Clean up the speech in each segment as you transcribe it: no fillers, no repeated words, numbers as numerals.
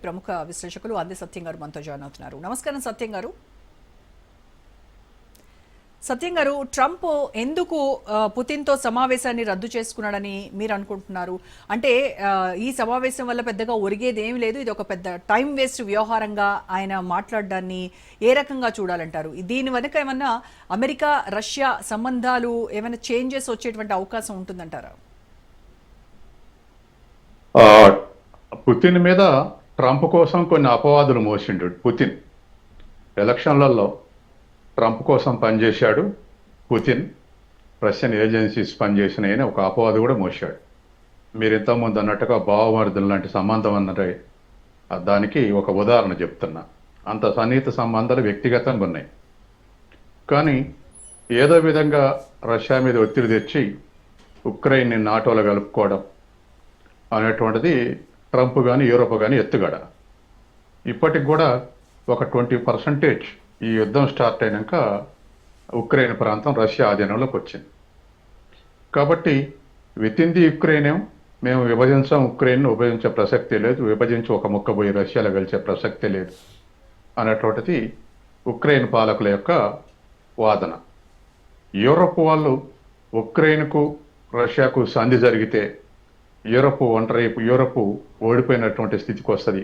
ప్రముఖ విశ్లేషకులు అంది సత్యం గారు మనతో జాయిన్ అవుతున్నారు. నమస్కారం సత్యం గారు. సత్యం గారు, ట్రంప్ ఎందుకు పుతిన్తో సమావేశాన్ని రద్దు చేసుకున్నాడని మీరు అనుకుంటున్నారు? అంటే ఈ సమావేశం వల్ల పెద్దగా ఒరిగేది ఏమీ లేదు, ఇది ఒక పెద్ద టైం వేస్ట్ వ్యవహారంగా ఆయన మాట్లాడడాన్ని ఏ రకంగా చూడాలంటారు? దీని వెనుక ఏమన్నా అమెరికా రష్యా సంబంధాలు ఏమైనా చేంజెస్ వచ్చేటువంటి అవకాశం ఉంటుందంటారా? పుతిన్ మీద ట్రంప్ కోసం కొన్ని అపవాదులు మోసిండు. పుతిన్ ఎలక్షన్లలో ట్రంప్ కోసం పనిచేశాడు. పుతిన్ రష్యన్ ఏజెన్సీస్ పనిచేసినాయని ఒక అపవాదు కూడా మోసాడు. మీరు ఇంతకుముందు అన్నట్టుగా బావమరుదులు లాంటి సంబంధం అన్నదే దానికి ఒక ఉదాహరణ చెప్తున్నా. అంత సన్నిహిత సంబంధాలు వ్యక్తిగతంగా ఉన్నాయి. కానీ ఏదో విధంగా రష్యా మీద ఒత్తిడి తెచ్చి ఉక్రెయిన్ని నాటోలో కలుపుకోవడం అనేటువంటిది ట్రంప్ కానీ యూరోప్ కానీ ఎత్తుగడ. ఇప్పటికి కూడా ఒక 20% ఈ యుద్ధం స్టార్ట్ అయినాక ఉక్రెయిన్ ప్రాంతం రష్యా ఆధీనంలోకి వచ్చింది. కాబట్టి విత్ ఇన్ ది యుక్రెయిన్ మేము ఉక్రెయిన్ను విభజించే ప్రసక్తే లేదు, విభజించి ఒక ముక్క పోయి రష్యాలో కలిసే ప్రసక్తే లేదు అనేటువంటిది ఉక్రెయిన్ పాలకుల యొక్క వాదన. యూరోప్ వాళ్ళు ఉక్రెయిన్కు రష్యాకు సంధి జరిగితే యూరోప్ ఓడిపోయినటువంటి స్థితికి వస్తుంది,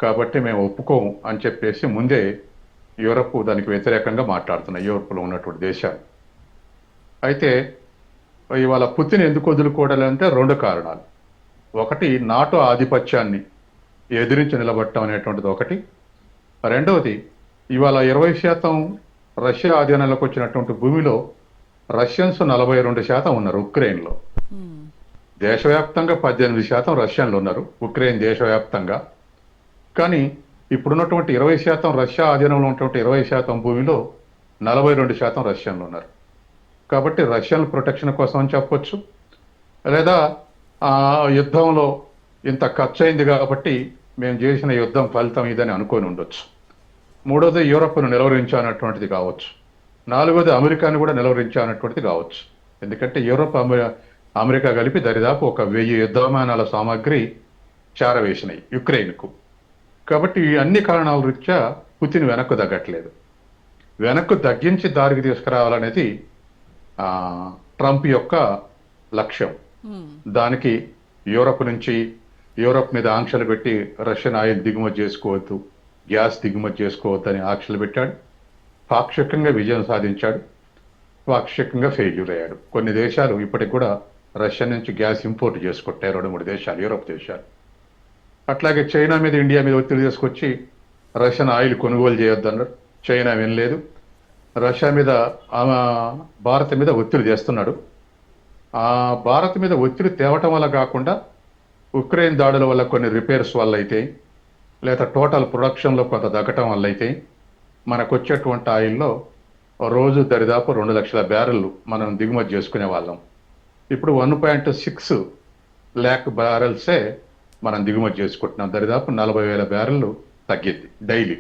కాబట్టి మేము ఒప్పుకోము అని చెప్పేసి ముందే యూరోప్ దానికి వ్యతిరేకంగా మాట్లాడుతున్నాయి, యూరోప్లో ఉన్నటువంటి దేశాలు. అయితే ఇవాళ పుతిన్ ఎందుకు వదులుకోవడాలంటే 2 కారణాలు. ఒకటి, నాటో ఆధిపత్యాన్ని ఎదిరించి నిలబడటం అనేటువంటిది ఒకటి. రెండవది, ఇవాళ 20% రష్యా ఆధీనంలోకి వచ్చినటువంటి భూమిలో రష్యన్స్ 42% ఉన్నారు ఉక్రెయిన్లో. దేశవ్యాప్తంగా 18% రష్యన్లు ఉన్నారు ఉక్రెయిన్ దేశవ్యాప్తంగా. కానీ ఇప్పుడున్నటువంటి 20% రష్యా ఆధీనంలో ఉన్నటువంటి 20% భూమిలో 42% రష్యన్లు ఉన్నారు. కాబట్టి రష్యన్ ప్రొటెక్షన్ కోసం అని చెప్పొచ్చు, లేదా యుద్ధంలో ఇంత ఖర్చు అయింది కాబట్టి మేము చేసిన యుద్ధం ఫలితం ఇదని అనుకొని ఉండొచ్చు. మూడోది, యూరోప్ను నిలవరించానటువంటిది కావచ్చు. నాలుగోది, అమెరికాను కూడా నిలవరించానటువంటిది కావచ్చు. ఎందుకంటే యూరోప్ అమెరికా కలిపి దరిదాపు 1000 యుద్ధ విమానాల సామాగ్రి చేరవేసినాయి యుక్రెయిన్కు. కాబట్టి అన్ని కారణాల రీత్యా పుతిన్ వెనక్కు తగ్గట్లేదు. వెనక్కు తగ్గించి దారికి తీసుకురావాలనేది ట్రంప్ యొక్క లక్ష్యం. దానికి యూరోప్ మీద ఆంక్షలు పెట్టి రష్యన్ ఆయిల్ దిగుమతి చేసుకోవద్దు, గ్యాస్ దిగుమతి చేసుకోవద్దు అని ఆంక్షలు పెట్టాడు. పాక్షికంగా విజయం సాధించాడు, పాక్షికంగా ఫెయిల్యూర్ అయ్యాడు. కొన్ని దేశాలు ఇప్పటికి కూడా రష్యా నుంచి గ్యాస్ ఇంపోర్ట్ చేసుకుంటాయి, 2-3 దేశాలు, యూరోప్ దేశాలు. అట్లాగే చైనా మీద ఇండియా మీద ఒత్తిడి తీసుకొచ్చి రష్యన్ ఆయిల్ కొనుగోలు చేయొద్దన్నారు. చైనా వినలేదు. రష్యా మీద భారత్ మీద ఒత్తిడి చేస్తున్నాడు. భారత్ మీద ఒత్తిడి తేవటం వల్ల కాకుండా ఉక్రెయిన్ దాడుల వల్ల కొన్ని రిపేర్స్ వల్ల అయితే, లేదా టోటల్ ప్రొడక్షన్లో కొంత తగ్గటం వల్ల అయితే మనకు వచ్చేటువంటి ఆయిల్లో రోజు దరిదాపు 2 లక్షల బ్యారెళ్ళు మనం దిగుమతి చేసుకునే వాళ్ళం. ఇప్పుడు 1.6 lakh బ్యారెల్సే మనం దిగుమతి చేసుకుంటున్నాం. దరిదాపు 40,000 బ్యారెళ్ళు తగ్గింది డైలీ.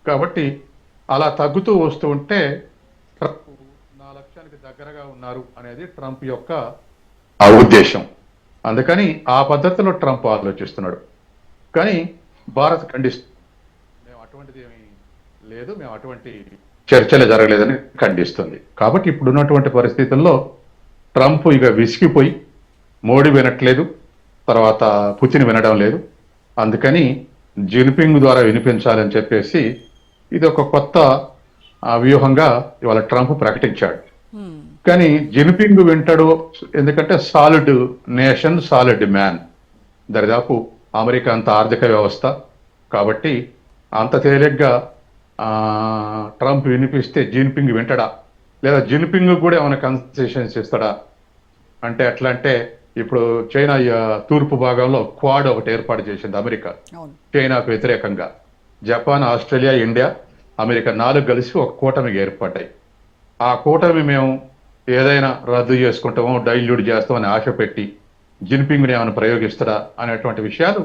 కాబట్టి అలా తగ్గుతూ వస్తూ ఉంటే ట్రంప్ 4 లక్షానికి దగ్గరగా ఉన్నారు అనేది ట్రంప్ యొక్క ఉద్దేశం. అందుకని ఆ పద్ధతిలో ట్రంప్ ఆలోచిస్తున్నాడు. కానీ భారత్ ఖండిస్తుంది, మేము అటువంటిది ఏమీ లేదు, మేము అటువంటి చర్చలు జరగలేదని ఖండిస్తుంది. కాబట్టి ఇప్పుడున్నటువంటి పరిస్థితుల్లో ట్రంప్ ఇక విసిగిపోయి మోడీ వినట్లేదు, తర్వాత పుతిన్ వినడం లేదు. అందుకని జిన్పింగ్ ద్వారా వినిపించాలని చెప్పేసి ఇది ఒక కొత్త వ్యూహంగా ఇవాళ ట్రంప్ ప్రకటించాడు. కానీ జిన్పింగ్ వింటాడు, ఎందుకంటే సాలిడ్ నేషన్, సాలిడ్ మ్యాన్. దరిదాపు అమెరికా అంత ఆర్థిక వ్యవస్థ కాబట్టి అంత తేలిగ్గా ట్రంప్ వినిపిస్తే జిన్పింగ్ వింటాడా, లేదా జిన్పింగ్ కూడా ఏమైనా కన్సెషన్స్ ఇస్తాడా అంటే ఎట్లా అంటే, ఇప్పుడు చైనా తూర్పు భాగంలో క్వాడ్ ఒకటి ఏర్పాటు చేసింది అమెరికా చైనాకు వ్యతిరేకంగా. జపాన్, ఆస్ట్రేలియా, ఇండియా, అమెరికా 4 కలిసి ఒక కూటమికి ఏర్పడ్డాయి. ఆ కూటమి మేము ఏదైనా రద్దు చేసుకుంటామో, డైల్యూట్ చేస్తామని ఆశ పెట్టి జిన్పింగ్ని ఏమైనా ప్రయోగిస్తాడా అనేటువంటి విషయాలు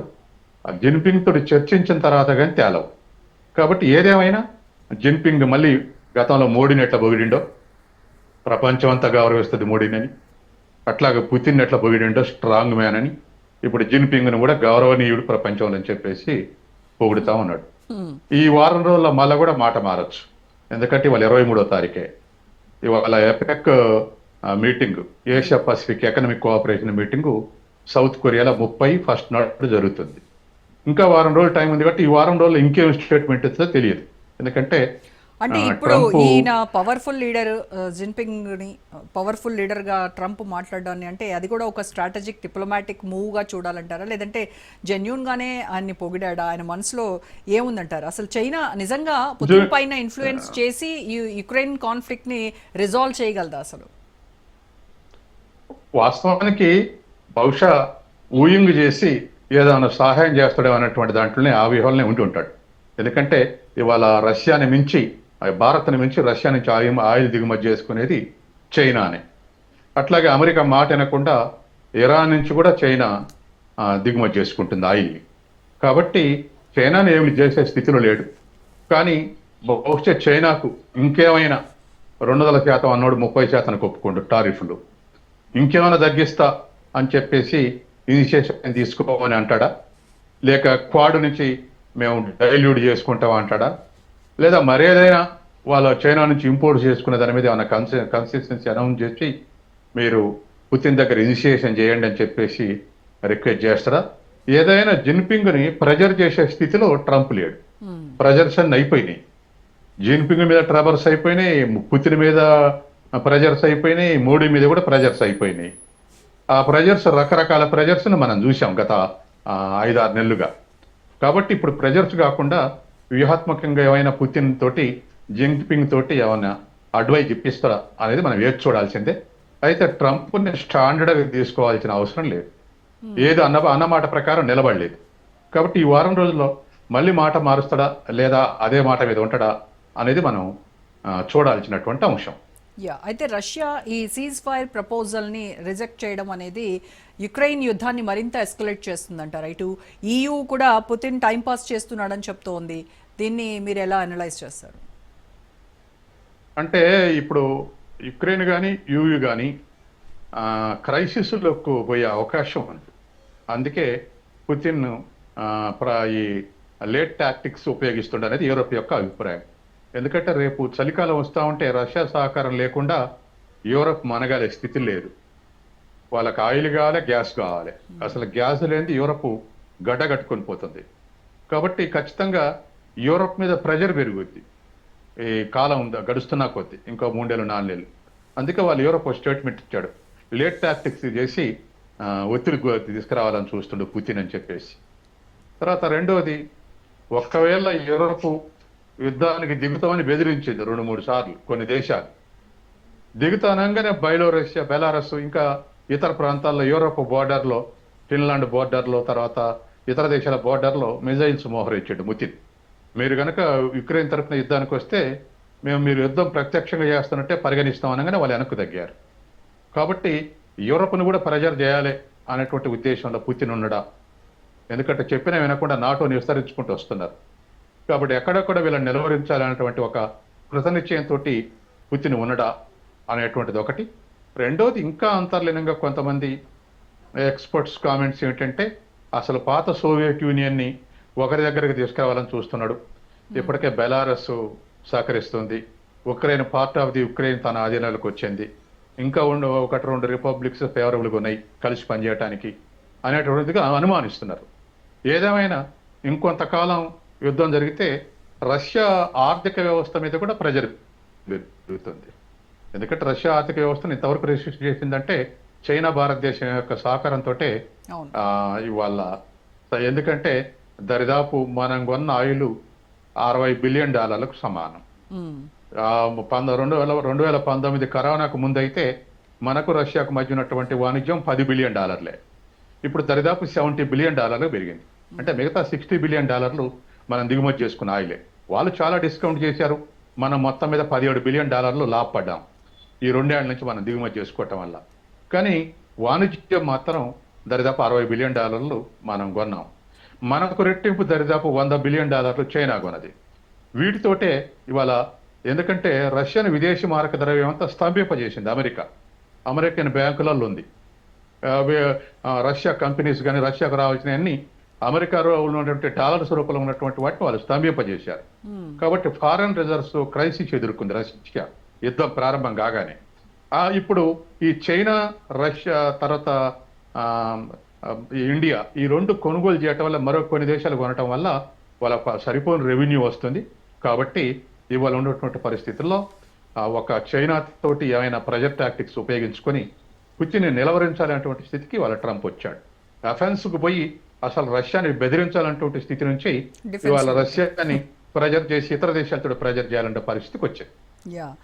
జిన్పింగ్ తోటి చర్చించిన తర్వాత కానీ తేలవు. కాబట్టి ఏదేమైనా జిన్పింగ్ మళ్ళీ గతంలో మోడీని ఎట్లా పొగిడిండో, ప్రపంచం అంతా గౌరవిస్తుంది మోడీని, అట్లాగే పుతిన్ ఎట్లా పొగిడిండో స్ట్రాంగ్ మ్యాన్ అని, ఇప్పుడు జిన్పింగ్ను కూడా గౌరవనీయుడు ప్రపంచంలో అని చెప్పేసి పొగుడుతా ఉన్నాడు. ఈ వారం రోజుల్లో మళ్ళా కూడా మాట మారచ్చు. ఎందుకంటే ఇవాళ 23వ తారీఖే ఇవాళ APEC meeting, Asia Pacific economic cooperation meeting south కొరియాలో 31 నాడు జరుగుతుంది. ఇంకా వారం రోజులు టైం ఉంది కాబట్టి ఈ వారం రోజుల్లో ఇంకేం స్టేట్మెంట్ ఇస్తుందో తెలియదు. ఎందుకంటే అంటే ఇప్పుడు ఈయన పవర్ఫుల్ లీడర్ జిన్పింగ్ ని పవర్ఫుల్ లీడర్ గా ట్రంప్ మాట్లాడడాన్ని అంటే అది కూడా ఒక స్ట్రాటజిక్ డిప్లొమాటిక్ మూవ్ గా చూడాలంటారా, లేదంటే జెన్యూన్ గానే ఆయన్ని పొగిడాడా? ఆయన మనసులో ఏముందంటారు? అసలు చైనా నిజంగా పుతిన్ పైన ఇన్ఫ్లుయెన్స్ చేసి ఈ యుక్రెయిన్ కాన్ఫ్లిక్ట్ ని రిజాల్వ్ చేయగలదా? అసలు వాస్తవానికి బహుశా ఊయింగ్ చేసి ఏదైనా సహాయం చేస్తాడేమో అన్నటువంటి దాంట్లోనే ఆ వ్యూహాలనే ఉండి ఉంటాడు. ఎందుకంటే ఇవాళ రష్యాని మించి, భారత్ని మించి రష్యా నుంచి ఆయిల్ దిగుమతి చేసుకునేది చైనానే. అట్లాగే అమెరికా మాట వినకుండా ఇరాన్ నుంచి కూడా చైనా దిగుమతి చేసుకుంటుంది ఆయిల్ని. కాబట్టి చైనాని ఏమి చేసే స్థితిలో లేడు. కానీ బహుశా చైనాకు ఇంకేమైనా 200% అన్నోడు 30% ఒప్పుకోండు టారిఫ్లు, ఇంకేమైనా తగ్గిస్తా అని చెప్పేసి ఇనిషియేషన్ తీసుకోమని అంటాడా, లేక క్వాడ్ నుంచి మేము డైల్యూట్ చేసుకుంటాం అంటాడా, లేదా మరేదైనా వాళ్ళ చైనా నుంచి ఇంపోర్ట్ చేసుకునే దాని మీద ఏమైనా కన్సిస్టెన్సీ అనౌన్స్ చేసి మీరు పుతిన్ దగ్గర ఇనిషియేషన్ చేయండి అని చెప్పేసి రిక్వెస్ట్ చేస్తారా? ఏదైనా జిన్పింగ్ని ప్రెజర్ చేసే స్థితిలో ట్రంప్ లేడు. ప్రెజర్స్ అన్ని అయిపోయినాయి. జిన్పింగ్ మీద ట్రబర్స్ అయిపోయినాయి, పుతిన్ మీద ప్రెజర్స్ అయిపోయినాయి, మోడీ మీద కూడా ప్రెజర్స్ అయిపోయినాయి. ఆ ప్రెజర్స్, రకరకాల ప్రెజర్స్ని మనం చూసాం గత 5-6 నెలలుగా. కాబట్టి ఇప్పుడు ప్రెజర్స్ కాకుండా వ్యూహాత్మకంగా ఏమైనా పుతిన్ తోటి, జిన్పింగ్ తోటి ఏమైనా అడ్వైజ్ ఇప్పిస్తారా అనేది మనం వేచి చూడాల్సిందే. అయితే ట్రంప్ని స్టాండర్డ్గా తీసుకోవాల్సిన అవసరం లేదు. ఏది అన్నమాట ప్రకారం నిలబడలేదు. కాబట్టి ఈ వారం రోజుల్లో మళ్ళీ మాట మారుస్తాడా లేదా అదే మాట మీద ఉంటాడా అనేది మనం చూడాల్సినటువంటి అంశం. అయితే రష్యా ఈ సీజ్ ఫైర్ ప్రపోజల్ ని రిజెక్ట్ చేయడం అనేది యుక్రెయిన్ యుద్ధాన్ని మరింత ఎస్కలేట్ చేస్తుందంటారా? ఇటు EU కూడా పుతిన్ టైం పాస్ చేస్తున్నాడని చెప్తోంది. దీన్ని మీరు ఎలా అనలైజ్ చేస్తారు? అంటే ఇప్పుడు యుక్రెయిన్ కానీ యూయూ కానీ క్రైసిస్లోకి పోయే అవకాశం ఉంది. అందుకే పుతిన్ ఈ లేట్ టాక్టిక్స్ ఉపయోగిస్తుండనేది యూరోప్ యొక్క అభిప్రాయం. ఎందుకంటే రేపు చలికాలం వస్తూ ఉంటే రష్యా సహకారం లేకుండా యూరోప్ మనగలే స్థితి లేదు. వాళ్ళకి ఆయిల్ కావాలి, గ్యాస్ కావాలి. అసలు గ్యాస్ లేనిది యూరోప్ గడ్డ కట్టుకొని పోతుంది. కాబట్టి ఖచ్చితంగా యూరోప్ మీద ప్రెజర్ పెరుగుద్ది ఈ కాలం గడుస్తున్నా కొద్దీ, ఇంకో 3 ఏళ్ళు 4 ఏళ్ళు. అందుకే వాళ్ళు యూరోప్ స్టేట్మెంట్ ఇచ్చాడు, లేట్ టాక్టిక్స్ చేసి ఒత్తిడి తీసుకురావాలని చూస్తుండే పుతిన్ అని చెప్పేసి. తర్వాత రెండోది, ఒక్కవేళ యూరోప్ యుద్ధానికి దిగుతామని బెదిరించింది 2-3 సార్లు కొన్ని దేశాలు. దిగుతానంగానే బెలారస్ ఇంకా ఇతర ప్రాంతాల్లో యూరోప్ బోర్డర్లో, ఫిన్లాండ్ బోర్డర్లో, తర్వాత ఇతర దేశాల బోర్డర్లో మిజైల్స్ మోహరించాడు పుతిన్. మీరు కనుక యుక్రెయిన్ తరఫున యుద్ధానికి వస్తే మీరు యుద్ధం ప్రత్యక్షంగా చేస్తున్నట్టే పరిగణిస్తాం అనగానే వాళ్ళు వెనక్కు తగ్గారు. కాబట్టి యూరోప్ను కూడా ప్రెజర్ చేయాలి అనేటువంటి ఉద్దేశంలో పుతిన్ ఉండడా? ఎందుకంటే చెప్పినా వినకుండా నాటోని విస్తరించుకుంటూ వస్తున్నారు. కాబట్టి ఎక్కడెక్కడ వీళ్ళని నిలువరించాలనేటువంటి ఒక కృతనిశ్చయంతో పుతిన్ ఉండడా అనేటువంటిది ఒకటి. రెండోది, ఇంకా అంతర్లీనంగా కొంతమంది ఎక్స్పర్ట్స్ కామెంట్స్ ఏంటంటే అసలు పాత సోవియట్ యూనియన్ని ఒకరి దగ్గరికి తీసుకురావాలని చూస్తున్నాడు. ఇప్పటికే బెలారస్ సహకరిస్తుంది, Ukraine part of the Ukraine తన ఆధీనంలోకి వచ్చింది, ఇంకా 1-2 రిపబ్లిక్స్ ఫేవరబుల్గా ఉన్నాయి కలిసి పనిచేయడానికి అనేటువంటిదిగా అనుమానిస్తున్నారు. ఏదేమైనా ఇంకొంతకాలం యుద్ధం జరిగితే రష్యా ఆర్థిక వ్యవస్థ మీద కూడా ప్రెజర్ పెరుగుతుంది. ఎందుకంటే రష్యా ఆర్థిక వ్యవస్థను ఇంతవరకు రెస్ట్రిక్ట్ చేసిందంటే చైనా భారతదేశం యొక్క సహకారంతో ఇవాళ. ఎందుకంటే దరిదాపు మనం కొన్న ఆయిల్ $60 బిలియన్ సమానం. 2019 కరోనాకు ముందైతే మనకు రష్యాకు మధ్య ఉన్నటువంటి వాణిజ్యం $10 బిలియన్. ఇప్పుడు దరిదాపు $70 బిలియన్ పెరిగింది. అంటే మిగతా $60 బిలియన్ మనం దిగుమతి చేసుకున్న ఆయిలే. వాళ్ళు చాలా డిస్కౌంట్ చేశారు, మనం మొత్తం మీద $17 బిలియన్ లాభపడ్డాం ఈ 2 ఏళ్ల నుంచి మనం దిగుమతి చేసుకోవటం వల్ల. కానీ వాణిజ్యం మాత్రం దరిదాపు $60 బిలియన్ మనం కొన్నాం. మనకు రెట్టింపు దరిదాపు $100 బిలియన్ చైనా కొన్నది. వీటితోటే ఇవాళ, ఎందుకంటే రష్యన్ విదేశీ మారక ద్రవ్యం అంతా స్తంభింపజేసింది అమెరికన్ బ్యాంకులలో ఉంది. రష్యా కంపెనీస్ కానీ రష్యాకు రావాల్సిన అన్ని అమెరికాలో ఉన్నటువంటి డాలర్స్ రూపంలో ఉన్నటువంటి వాటిని వాళ్ళు స్తంభింపజేశారు. కాబట్టి ఫారెన్ రిజర్వ్స్ క్రైసిస్ ఎదుర్కొంది రష్యా యుద్ధం ప్రారంభం కాగానే. ఇప్పుడు ఈ చైనా, రష్యా తర్వాత ఆ, ఆ, ఇండియా ఈ రెండు కొనుగోలు చేయటం వల్ల మరో కొన్ని దేశాలు కొనటం వల్ల వాళ్ళ సరిపోని రెవెన్యూ వస్తుంది. కాబట్టి ఇవాళ ఉన్నటువంటి పరిస్థితుల్లో ఒక చైనా తోటి ఏమైనా ప్రెజర్ టాక్టిక్స్ ఉపయోగించుకొని పుతిన్ని నిలవరించాలనేటువంటి స్థితికి వాళ్ళ ట్రంప్ వచ్చాడు. అఫెన్స్కు పోయి అసలు రష్యాని బెదిరించాలన్నటువంటి స్థితి నుంచి Defense ఇవాళ రష్యాని ప్రెజర్ చేసి ఇతర దేశాలతో ప్రెజర్ చేయాలంటే పరిస్థితికి వచ్చింది. యా